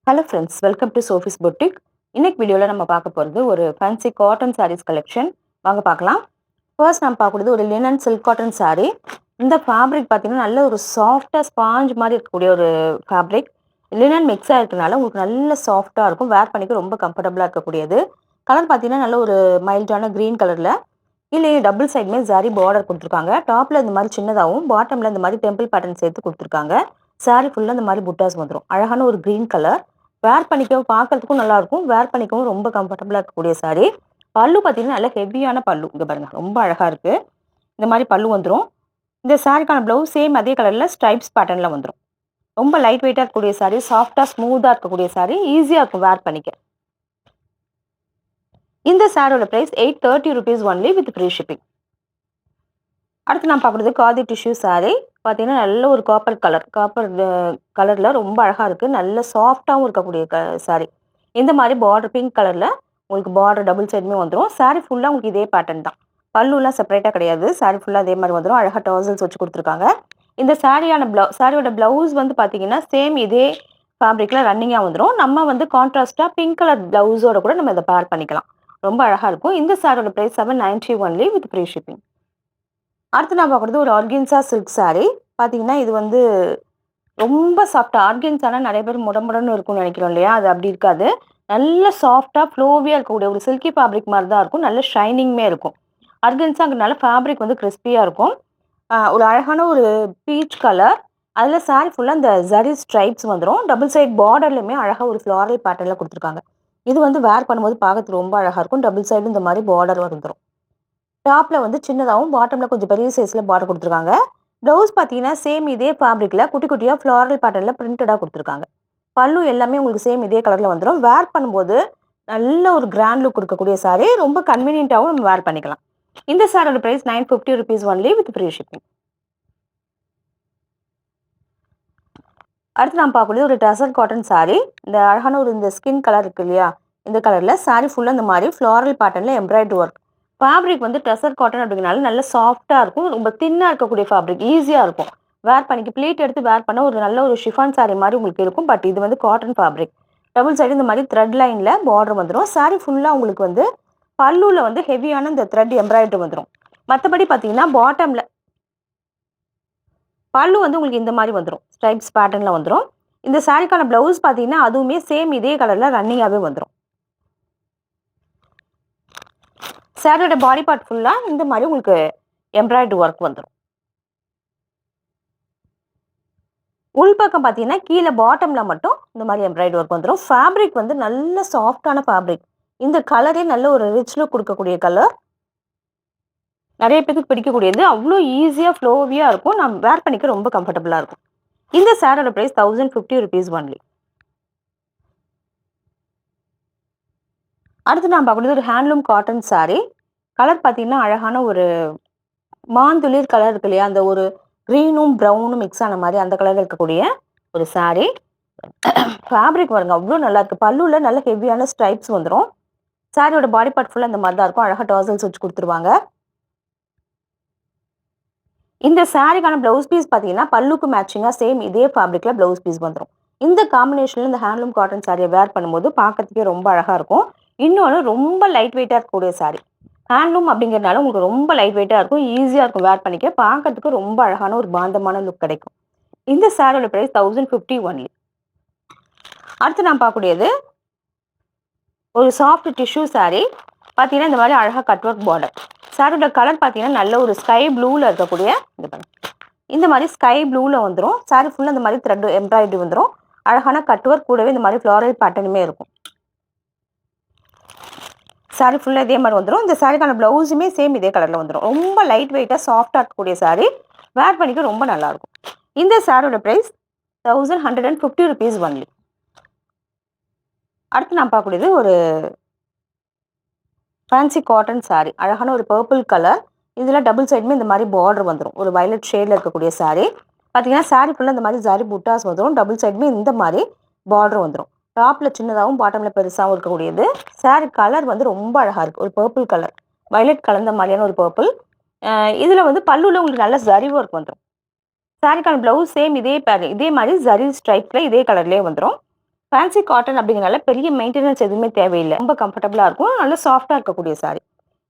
Hello friends, welcome to Sophie's boutique. இன்னைக்கு வீடியோவில் நம்ம பார்க்க போகிறது ஒரு ஃபேன்சி காட்டன் சாரீஸ் கலெக்ஷன். வாங்க பார்க்கலாம். ஃபர்ஸ்ட் நம்ம பார்க்கக்கூடியது ஒரு லினன் சில்க் காட்டன் saree. இந்த ஃபேப்ரிக் பார்த்தீங்கன்னா நல்ல ஒரு சாஃப்டாக ஸ்பாஞ்ச் மாதிரி இருக்கக்கூடிய ஒரு ஃபேப்ரிக். லினன் மிக்ஸ் ஆகிருக்கனால உங்களுக்கு நல்ல சாஃப்டாக இருக்கும். வேர் பண்ணிக்க ரொம்ப கம்ஃபர்டபுளாக இருக்கக்கூடியது. கலர் பார்த்தீங்கன்னா நல்ல ஒரு மைல்டான க்ரீன் கலரில் இல்லை டபுள் சைடுமே ஜரி பார்டர் கொடுத்துருக்காங்க. டாப்பில் இந்த மாதிரி சின்னதாகவும் பாட்டமில் இந்த மாதிரி டெம்பிள் பேட்டர்ன் சேர்த்து கொடுத்துருக்காங்க. saree ஃபுல்லாக இந்த மாதிரி புட்டாஸ் வந்துடும். அழகான ஒரு க்ரீன் கலர். வேர் பண்ணிக்கவும் பார்க்கறதுக்கும் நல்லா இருக்கும். வேர் பண்ணிக்கவும் ரொம்ப கம்ஃபர்டபுளாக இருக்கக்கூடிய saree. பல்லு பார்த்தீங்கன்னா நல்ல ஹெவியான பல்லு. இங்கே பாருங்க, ரொம்ப அழகாக இருக்குது. இந்த மாதிரி பல்லு வந்துடும். இந்த சாரிக்கான ப்ளவுஸ் சேம் அதே கலரில் ஸ்ட்ரைப்ஸ் பேட்டர்னில் வந்துடும். ரொம்ப லைட் வெயிட்டாக இருக்கக்கூடிய saree, சாஃப்டாக ஸ்மூத்தாக இருக்கக்கூடிய saree, ஈஸியாக இருக்கும் வேர் பண்ணிக்க. இந்த சாரியோட price 830 rupees only with free shipping. அடுத்து நான் பார்க்குறது காதி டிஷ்யூ saree. பார்த்தீங்கன்னா நல்ல ஒரு காப்பர் கலரில் ரொம்ப அழகாக இருக்குது. நல்ல சாஃப்டாகவும் இருக்கக்கூடிய saree. இந்த மாதிரி பார்டர் பிங்க் கலரில் உங்களுக்கு பார்டர் டபுள் சைடுமே வந்துடும். saree ஃபுல்லாக உங்களுக்கு இதே பேட்டர்ன் தான். பல்லுலாம் செப்பரேட்டாக கிடையாது. saree ஃபுல்லாக அதே மாதிரி வந்துடும். அழகாக டாசல்ஸ் வச்சு கொடுத்துருக்காங்க. இந்த சாரியோட ப்ளவுஸ் வந்து பார்த்தீங்கன்னா சேம் இதே ஃபேப்ரிக்கில் ரன்னிங்காக வந்துடும். நம்ம வந்து கான்ட்ராஸ்ட்டாக பிங்க் கலர் ப்ளவுஸோட கூட நம்ம இதை பேர் பண்ணிக்கலாம். ரொம்ப அழகாக இருக்கும். இந்த சாரியோட price 790 only with free shipping. அடுத்து நான் பார்க்குறது ஒரு ஆர்கென்சா சில்க் saree. பார்த்தீங்கன்னா இது வந்து ரொம்ப சாஃப்டாக, ஆர்கென்சானா நிறைய பேர் முடமுடன்னு இருக்கும்னு நினைக்கிறோம் இல்லையா, அது அப்படி இருக்காது. நல்ல சாஃப்டாக ஃப்ளோவியாக இருக்கக்கூடிய ஒரு சில்கி ஃபேப்ரிக் மாதிரி தான் இருக்கும். நல்ல ஷைனிங்குமே இருக்கும். ஆர்கென்சாங்கிறனால ஃபேப்ரிக் வந்து கிறிஸ்பியாக இருக்கும். ஒரு அழகான ஒரு பீச் கலர். அதில் saree ஃபுல்லாக இந்த ஜரி ஸ்ட்ரைப்ஸ் வந்துடும். டபுள் சைட் பார்டர்லையுமே அழகாக ஒரு ஃப்ளாரல் பேட்டர்னில் கொடுத்துருக்காங்க. இது வந்து வேர் பண்ணும்போது பார்க்கறதுக்கு ரொம்ப அழகாக இருக்கும். டபுள் சைடு இந்த மாதிரி பார்டர் வந்துடும். டாப்பில் வந்து சின்னதாகவும் பாட்டமில் கொஞ்சம் பெரிய சைஸில் பார்டர் கொடுத்துருக்காங்க. ப்ளவுஸ் பார்த்தீங்கன்னா சேம் இதே ஃபேப்ரிக்கில் குட்டி குட்டியாக ஃப்ளாரல் பேட்டர்னில் பிரிண்டடாக கொடுத்துருக்காங்க. பல்லு எல்லாமே உங்களுக்கு சேம் இதே கலரில் வந்துடும். வேர் பண்ணும்போது நல்ல ஒரு கிராண்ட் லுக் கொடுக்கக்கூடிய saree. ரொம்ப கன்வீனியன்ட்டாகவும் நம்ம வேர் பண்ணிக்கலாம். இந்த சாரியோட price 950 rupees only with free shipping. அடுத்து நான் பார்க்கக்கூடிய ஒரு டசர் காட்டன் saree. இந்த அழகான ஒரு இந்த ஸ்கின் கலர் இருக்கு இல்லையா, இந்த கலரில் saree ஃபுல்லாக இந்த மாதிரி ஃப்ளாரல் பேட்டர்னில் எம்ப்ராய்டரி ஒர்க். ஃபேப்ரிக் வந்து டசர் காட்டன் அப்படிங்கிறனால நல்ல சாஃப்டாக இருக்கும். ரொம்ப தின்னாக இருக்கக்கூடிய ஃபேப்ரிக், ஈஸியாக இருக்கும் வேர் பண்ணிக்க. ப்ளீட் எடுத்து வேர் பண்ண ஒரு நல்ல ஒரு ஷிஃபான் saree மாதிரி உங்களுக்கு இருக்கும். பட் இது வந்து காட்டன் ஃபேப்ரிக். டபுள் சைடு இந்த மாதிரி த்ரெட் லைனில் பார்டர் வந்துடும். saree ஃபுல்லாக உங்களுக்கு வந்து பல்லுவில் வந்து ஹெவியான இந்த த்ரெட் எம்ப்ராய்டரி வந்துடும். மற்றபடி பார்த்தீங்கன்னா பாட்டமில் பல்லு வந்து உங்களுக்கு இந்த மாதிரி வந்துடும். ஸ்ட்ரைப்ஸ் பேட்டர்னில் வந்துடும். இந்த சாரிக்கான ப்ளவுஸ் பார்த்தீங்கன்னா அதுவுமே சேம் இதே கலரில் ரன்னிங்காகவே வந்துடும். சாரியோட பாடி பார்ட் ஃபுல்லாக இந்த மாதிரி உங்களுக்கு எம்ப்ராய்டரி ஒர்க் வந்துடும். உள்பக்கம் பார்த்தீங்கன்னா கீழே பாட்டமில் மட்டும் இந்த மாதிரி எம்ப்ராய்டரி ஒர்க் வந்துடும். ஃபேப்ரிக் வந்து நல்ல சாஃப்டான ஃபேப்ரிக். இந்த கலரே நல்ல ஒரு ரிச் லுக் கொடுக்கக்கூடிய கலர். நிறைய பேருக்கு பிடிக்கக்கூடியது. அவ்வளோ ஈஸியாக ஃப்ளோவியாக இருக்கும். நம்ம வேர் பண்ணிக்க ரொம்ப கம்ஃபர்டபுளாக இருக்கும். இந்த சாரியோட ப்ரைஸ் 1050 rupees ஒன்லி. அடுத்து நான் பார்க்கக்கூடியது ஒரு ஹேண்ட்லூம் காட்டன் saree. கலர் பார்த்தீங்கன்னா அழகான ஒரு மாந்துளிர் கலர் இருக்கு இல்லையா, அந்த ஒரு க்ரீனும் ப்ரௌனும் மிக்ஸ் ஆன மாதிரி அந்த கலரில் இருக்கக்கூடிய ஒரு saree. ஃபேப்ரிக் பாருங்க, அவ்வளோ நல்லா இருக்குது. பல்லுவில் நல்ல ஹெவியான ஸ்ட்ரைப்ஸ் வந்துடும். சாரியோட பாடி பார்ட் ஃபுல்லாக இந்த மாதிரி தான் இருக்கும். அழகாக டாசல்ஸ் வச்சு கொடுத்துருவாங்க. இந்த சாரிக்கான ப்ளவுஸ் பீஸ் பார்த்தீங்கன்னா பல்லுக்கு மேட்சிங்காக சேம் இதே ஃபேப்ரிக்கில் ப்ளவுஸ் பீஸ் வந்துடும். இந்த காம்பினேஷனில் இந்த ஹேண்ட்லூம் காட்டன் சாரியை வேர் பண்ணும்போது பார்க்கறதுக்கே ரொம்ப அழகாக இருக்கும். இன்னொன்று ரொம்ப லைட் வெயிட்டாக இருக்கக்கூடிய saree. ஹேண்ட்லூம் அப்படிங்கிறதுனால உங்களுக்கு ரொம்ப லைட் வெயிட்டாக இருக்கும். ஈஸியாக இருக்கும் வேர் பண்ணிக்க. பார்க்கறதுக்கு ரொம்ப அழகான ஒரு பாந்தமான லுக் கிடைக்கும். இந்த சாரியோட ப்ரைஸ் 1050 ஒன்லி. அடுத்து நான் பார்க்கக்கூடியது ஒரு சாஃப்ட் டிஷ்யூ saree. பார்த்தீங்கன்னா இந்த மாதிரி அழகாக கட் ஒர்க் பார்டர். சாரியோட கலர் பார்த்தீங்கன்னா நல்ல ஒரு ஸ்கை ப்ளூவில் இருக்கக்கூடிய இந்த மாதிரி ஸ்கை ப்ளூவில் வந்துடும். saree ஃபுல்லாக இந்த மாதிரி த்ரெட் எம்ப்ராய்டரி வந்துடும். அழகான கட் ஒர்க் கூடவே இந்த மாதிரி ஃப்ளாரல் பேட்டர்னுமே இருக்கும். saree ஃபுல்லாக இதே மாதிரி வந்துடும். இந்த சாரிக்கான ப்ளவுஸுமே சேம் இதே கலரில் வந்துடும். ரொம்ப லைட் வெயிட்டாக சாஃப்டாக இருக்கக்கூடிய saree. வேர் பண்ணிக்க ரொம்ப நல்லாயிருக்கும். இந்த சாரியோட ப்ரைஸ் 1150 rupees ஒன்லி. அடுத்து நான் பார்க்கக்கூடியது ஒரு ஃபேன்சி காட்டன் saree. அழகான ஒரு பர்பிள் கலர். இதில் டபுள் சைடுமே இந்த மாதிரி பார்டர் வந்துடும். ஒரு வயலட் ஷேடில் இருக்கக்கூடிய saree. பார்த்தீங்கன்னா saree ஃபுல்லாக இந்த மாதிரி ஜரி புட்டாஸ் வந்துடும். டபுள் சைடுமே இந்த மாதிரி பார்டர் வந்துடும். டாப்பில் சின்னதாகவும் பாட்டமில் பெருசாகவும் இருக்கக்கூடியது. saree கலர் வந்து ரொம்ப அழகாக இருக்குது. ஒரு பர்பிள் கலர், வயலட் கலந்த மாதிரியான ஒரு பர்பிள். இதில் வந்து பல்லுவில் உங்களுக்கு நல்ல ஜரி ஒர்க் வந்துடும். சாரிக்கான ப்ளவுஸ் சேம் இதே மாதிரி ஜரி ஸ்ட்ரைப்ஸில் இதே கலர்லேயே வந்துடும். ஃபேன்சி காட்டன் அப்படிங்கிறனால பெரிய மெயின்டெனன்ஸ் எதுவுமே தேவையில்லை. ரொம்ப கம்ஃபர்டபுளா இருக்கும். நல்ல சாஃப்ட்டா இருக்கக்கூடிய சாரி.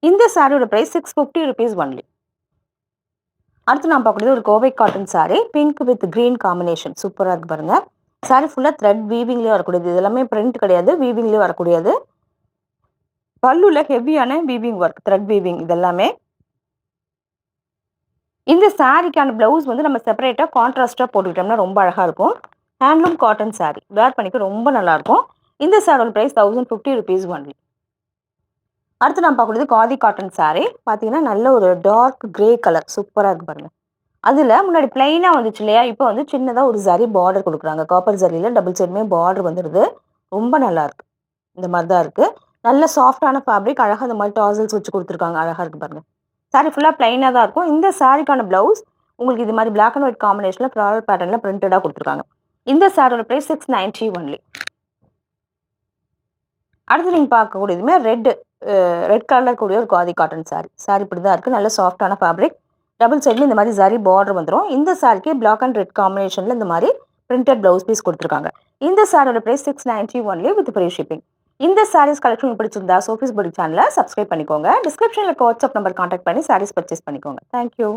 இந்த சாரியோட பிரைஸ் ₹650 ஒன்லி. அடுத்து நான் பார்க்கக்கூடியது ஒரு Kovai cotton sorry. Pink with green combination. சூப்பரா இருக்கு பாருங்க. சாரி ஃபுல்லா த்ரெட் வீவிங்லயே வரக்கூடியது. இது எல்லாமே பிரிண்ட் கிடையாது. வீவிங்லயே வரக்கூடியது. பல்லுல ஹெவியான வீவிங் ஒர்க். த்ரெட் வீவிங் இது எல்லாமே. இந்த சாரிக்கான பிளவுஸ் வந்து நம்ம செப்பரேட்டா கான்ட்ராஸ்ட்டா போட்டுக்கிட்டோம்னா ரொம்ப அழகா இருக்கும். Handloom cotton sorry. வேர் பண்ணிக்க ரொம்ப நல்லா இருக்கும். இந்த சாரியோட பிரைஸ் ₹1050 ஒன்லி. அடுத்து நான் பார்க்கக்கூடியது காதி காட்டன் சாரி. பார்த்தீங்கன்னா நல்ல ஒரு டார்க் கிரே கலர். சூப்பரா இருக்கு பாருங்க. அதுல முன்னாடி பிளைனா வந்துச்சு இல்லையா? இப்போ வந்து சின்னதா ஒரு ஜரி பார்டர் குடுக்குறாங்க. காப்பர் ஜரியில டபுள் சைடுமே பார்டர் வந்துருது. ரொம்ப நல்லா இருக்கு. இந்த மாரி தான் இருக்கு. நல்ல சாஃப்ட்டான ஃபேப்ரிக். அழகா இந்த மாரி டாசல்ஸ் வச்சு குடுத்துருக்காங்க. அழகா இருக்கு பாருங்க. சாரி ஃபுல்லா பிளைனா தான் இருக்கும். இந்த சாரிக்கான பிளவுஸ் உங்களுக்கு இது மாரி பிளாக் அண்ட் ஒயிட் காம்பினேஷன்ல ஃப்ளாரல் பேட்டர்ன்ல பிரிண்டடா குடுத்துருக்காங்க. இந்த சாரியோட பிரைஸ் ₹690 ஒன்லி. அடுத்து நீங்க பார்க்கக்கூடியதுமே ரெட் கலர்ல கூடிய ஒரு காதி காட்டன் சாரி. சாரி இப்படி தான் இருக்கு. நல்ல சாஃப்ட்டான ஃபேப்ரிக். டபுள் சைடுல இந்த மாரி ஜரி பார்டர் வந்துரும். இந்த சாரிக்கு பிளாக் அண்ட் ரெட் காம்பினேஷன்ல இந்த மாரி பிரிண்டட் பிளவுஸ் பீஸ் குடுத்துருக்காங்க. இந்த சாரியோட price ₹690 only with free shipping. இந்த சாரீஸ் கலெக்ஷன் பிடிச்சிருந்தா சோஃபிஸ் புட்டிக் சேனலை சப்ஸ்கிரைப் பண்ணிக்கோங்க. டிஸ்கிரிப்ஷன்ல வாட்ஸ்அப் நம்பர் கான்டாக்ட் பண்ணி சாரீஸ் பர்ச்சேஸ் பண்ணிக்கோங்க. Thank you.